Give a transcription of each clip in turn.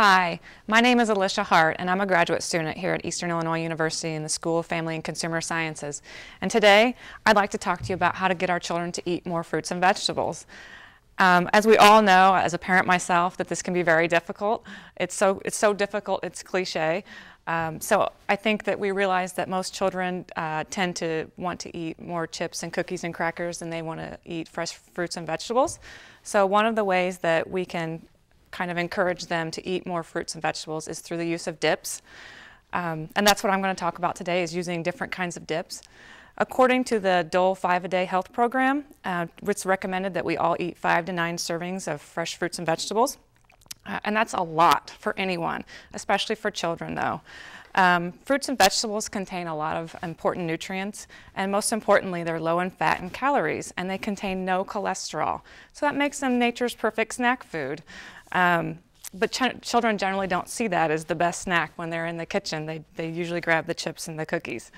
Hi, my name is Alicia Hart, and I'm a graduate student here at Eastern Illinois University in the School of Family and Consumer Sciences. And today, I'd like to talk to you about how to get our children to eat more fruits and vegetables. As we all know, as a parent myself, that this can be very difficult. It's so difficult, it's cliche. So I think that we realize that most children tend to want to eat more chips and cookies and crackers than they want to eat fresh fruits and vegetables. So one of the ways that we can kind of encourage them to eat more fruits and vegetables is through the use of dips. And that's what I'm going to talk about today, is using different kinds of dips. According to the Dole 5-a-day health program, it's recommended that we all eat 5 to 9 servings of fresh fruits and vegetables. And that's a lot for anyone, especially for children though. Fruits and vegetables contain a lot of important nutrients, and most importantly, they're low in fat and calories, and they contain no cholesterol. So that makes them nature's perfect snack food. But children generally don't see that as the best snack when they're in the kitchen. They usually grab the chips and the cookies.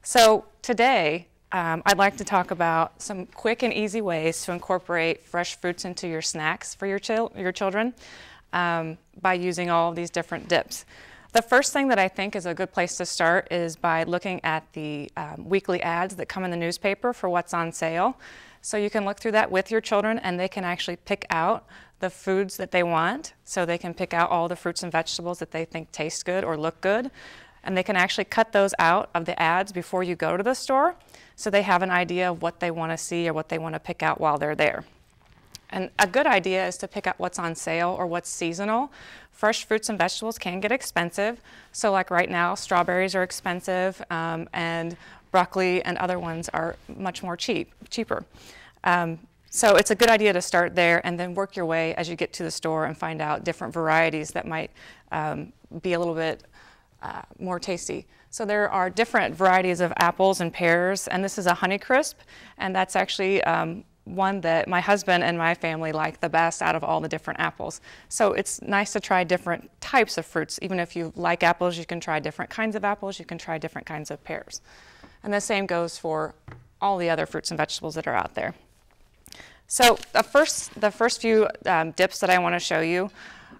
So today, I'd like to talk about some quick and easy ways to incorporate fresh fruits into your snacks for your children by using all of these different dips. The first thing that I think is a good place to start is by looking at the weekly ads that come in the newspaper for what's on sale. So you can look through that with your children, and they can actually pick out the foods that they want. So they can pick out all the fruits and vegetables that they think taste good or look good. And they can actually cut those out of the ads before you go to the store, so they have an idea of what they want to see or what they want to pick out while they're there. And a good idea is to pick out what's on sale or what's seasonal. Fresh fruits and vegetables can get expensive. So like right now, strawberries are expensive, and broccoli and other ones are much more cheaper. So it's a good idea to start there and then work your way as you get to the store and find out different varieties that might be a little bit more tasty. So there are different varieties of apples and pears, and this is a Honeycrisp, and that's actually one that my husband and my family like the best out of all the different apples. So it's nice to try different types of fruits. Even if you like apples, you can try different kinds of apples, you can try different kinds of pears. And the same goes for all the other fruits and vegetables that are out there. So the first few dips that I want to show you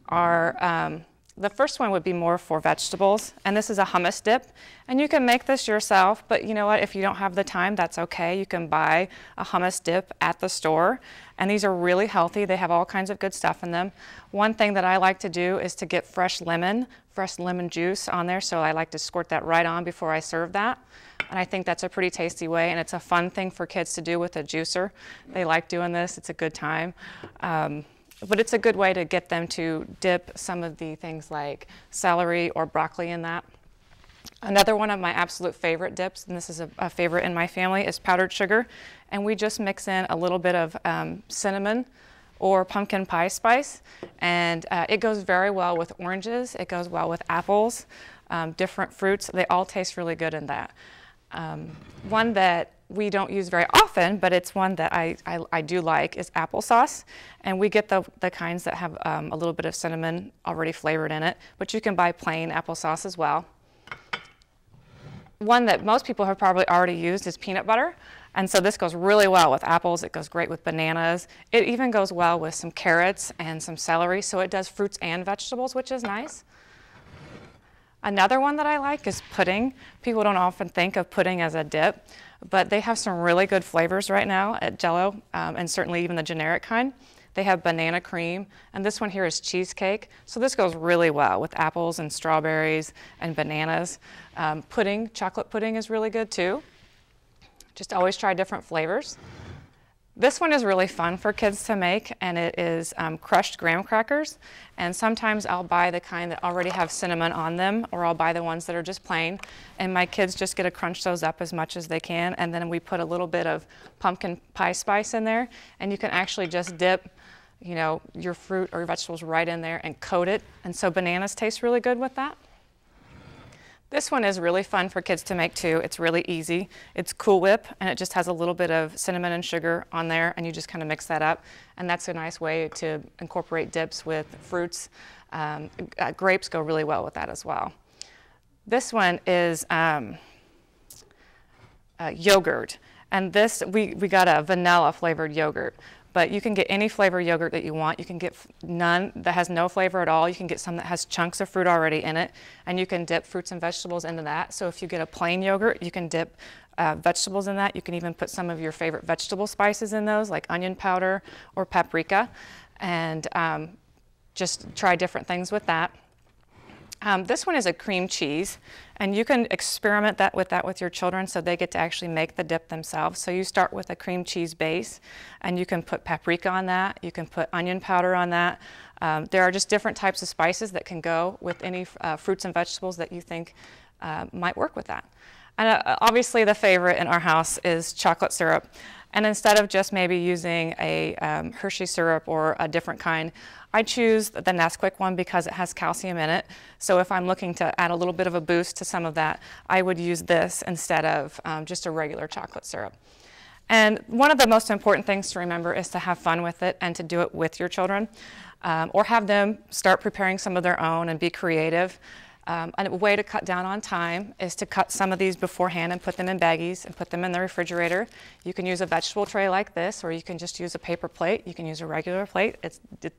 are, the first one would be more for vegetables, and this is a hummus dip. And you can make this yourself, but you know what, if you don't have the time, that's okay. You can buy a hummus dip at the store, and these are really healthy. They have all kinds of good stuff in them. One thing that I like to do is to get fresh lemon juice on there, so I like to squirt that right on before I serve that. And I think that's a pretty tasty way, and it's a fun thing for kids to do with a juicer. They like doing this, it's a good time. But it's a good way to get them to dip some of the things like celery or broccoli in that. Another one of my absolute favorite dips, and this is a favorite in my family, is powdered sugar. And we just mix in a little bit of cinnamon or pumpkin pie spice. And it goes very well with oranges, it goes well with apples, different fruits. They all taste really good in that. One that we don't use very often, but it's one that I do like, is applesauce. And we get the kinds that have a little bit of cinnamon already flavored in it, but you can buy plain applesauce as well. One that most people have probably already used is peanut butter. And so this goes really well with apples, it goes great with bananas. It even goes well with some carrots and some celery, so it does fruits and vegetables, which is nice. Another one that I like is pudding. People don't often think of pudding as a dip, but they have some really good flavors right now at Jell-O, and certainly even the generic kind. They have banana cream, and this one here is cheesecake. So this goes really well with apples and strawberries and bananas. Pudding, chocolate pudding is really good too. Just always try different flavors. This one is really fun for kids to make, and it is crushed graham crackers. And sometimes I'll buy the kind that already have cinnamon on them, or I'll buy the ones that are just plain. And my kids just get to crunch those up as much as they can, and then we put a little bit of pumpkin pie spice in there, and you can actually just dip, you know, your fruit or your vegetables right in there and coat it. And so bananas taste really good with that. This one is really fun for kids to make too. It's really easy. It's Cool Whip, and it just has a little bit of cinnamon and sugar on there, and you just kind of mix that up. And that's a nice way to incorporate dips with fruits. Grapes go really well with that as well. This one is yogurt. And this, we got a vanilla flavored yogurt. but you can get any flavor yogurt that you want. You can get none that has no flavor at all. You can get some that has chunks of fruit already in it, and you can dip fruits and vegetables into that. So if you get a plain yogurt, you can dip vegetables in that. You can even put some of your favorite vegetable spices in those, like onion powder or paprika, and just try different things with that. This one is a cream cheese, and you can experiment with your children so they get to actually make the dip themselves. So you start with a cream cheese base, and you can put paprika on that, you can put onion powder on that. There are just different types of spices that can go with any fruits and vegetables that you think might work with that. And obviously the favorite in our house is chocolate syrup. And instead of just maybe using a Hershey syrup or a different kind, I choose the Nesquik one because it has calcium in it. So if I'm looking to add a little bit of a boost to some of that, I would use this instead of just a regular chocolate syrup. And one of the most important things to remember is to have fun with it and to do it with your children, or have them start preparing some of their own and be creative. A way to cut down on time is to cut some of these beforehand and put them in baggies and put them in the refrigerator. You can use a vegetable tray like this, or you can just use a paper plate. You can use a regular plate.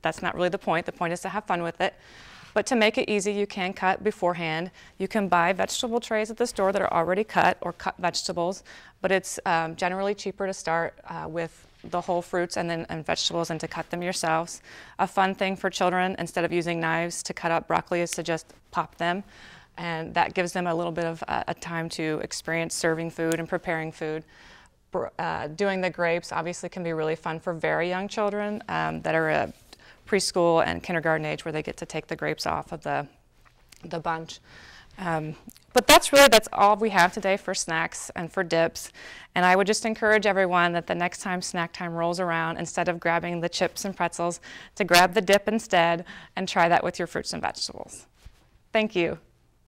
That's not really the point. The point is to have fun with it. But to make it easy, you can cut beforehand. You can buy vegetable trays at the store that are already cut, or cut vegetables, but it's generally cheaper to start with the whole fruits and vegetables and to cut them yourselves. A fun thing for children, instead of using knives to cut up broccoli, is to just pop them, and that gives them a little bit of a time to experience serving food and preparing food. Doing the grapes obviously can be really fun for very young children that are preschool and kindergarten age, where they get to take the grapes off of the bunch. But that's all we have today for snacks and for dips. And I would just encourage everyone that the next time snack time rolls around, instead of grabbing the chips and pretzels, to grab the dip instead and try that with your fruits and vegetables. Thank you.